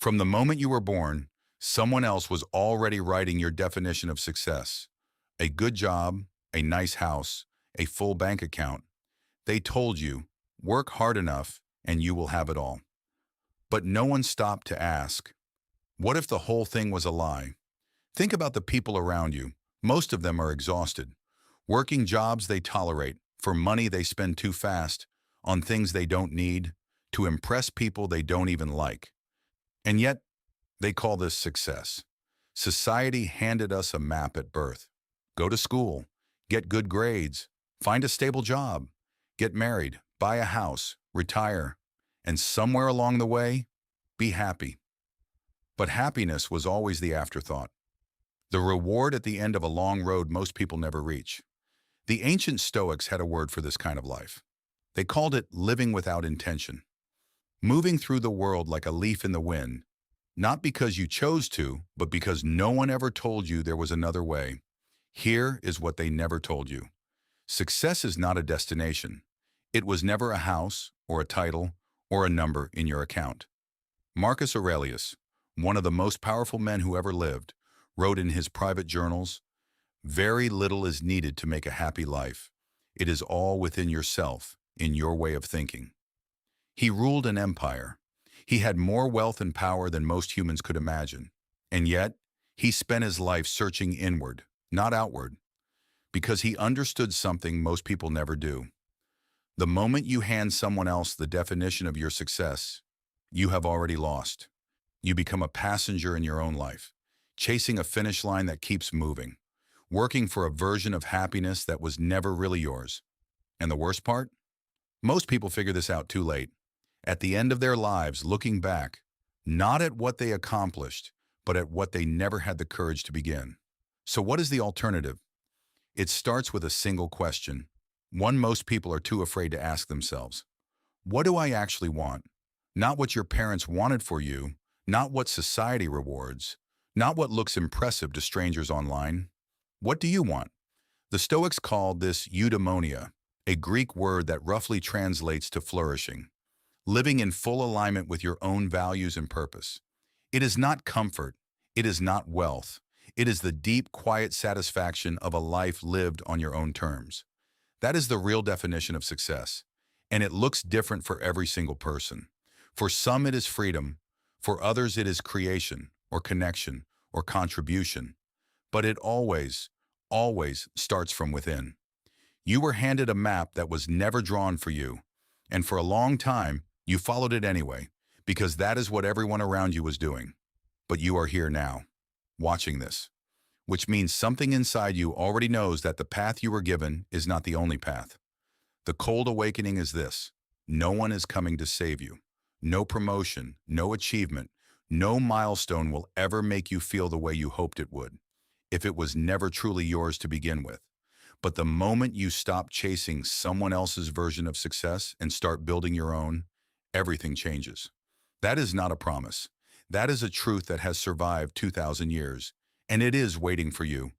From the moment you were born, someone else was already writing your definition of success. A good job, a nice house, a full bank account. They told you, work hard enough and you will have it all. But no one stopped to ask, what if the whole thing was a lie? Think about the people around you. Most of them are exhausted, working jobs they tolerate, for money they spend too fast, on things they don't need, to impress people they don't even like. And yet, they call this success. Society handed us a map at birth. Go to school, get good grades, find a stable job, get married, buy a house, retire, and somewhere along the way, be happy. But happiness was always the afterthought. The reward at the end of a long road most people never reach. The ancient Stoics had a word for this kind of life. They called it living without intention. Moving through the world like a leaf in the wind, not because you chose to, but because no one ever told you there was another way. Here is what they never told you. Success is not a destination. It was never a house, or a title, or a number in your account. Marcus Aurelius, one of the most powerful men who ever lived, wrote in his private journals, "Very little is needed to make a happy life. It is all within yourself, in your way of thinking." He ruled an empire. He had more wealth and power than most humans could imagine. And yet, he spent his life searching inward, not outward, because he understood something most people never do. The moment you hand someone else the definition of your success, you have already lost. You become a passenger in your own life, chasing a finish line that keeps moving, working for a version of happiness that was never really yours. And the worst part? Most people figure this out too late. At the end of their lives, looking back, not at what they accomplished, but at what they never had the courage to begin. So what is the alternative? It starts with a single question, one most people are too afraid to ask themselves. What do I actually want? Not what your parents wanted for you, not what society rewards, not what looks impressive to strangers online. What do you want? The Stoics called this eudaimonia, a Greek word that roughly translates to flourishing, living in full alignment with your own values and purpose. It is not comfort, it is not wealth, it is the deep, quiet satisfaction of a life lived on your own terms. That is the real definition of success, and it looks different for every single person. For some it is freedom, for others it is creation, or connection, or contribution. But it always starts from within. You were handed a map that was never drawn for you, and for a long time, you followed it anyway, because that is what everyone around you was doing. But you are here now, watching this, which means something inside you already knows that the path you were given is not the only path. The cold awakening is this: no one is coming to save you. No promotion, no achievement, no milestone will ever make you feel the way you hoped it would, if it was never truly yours to begin with. But the moment you stop chasing someone else's version of success and start building your own, everything changes. That is not a promise. That is a truth that has survived 2,000 years, and it is waiting for you.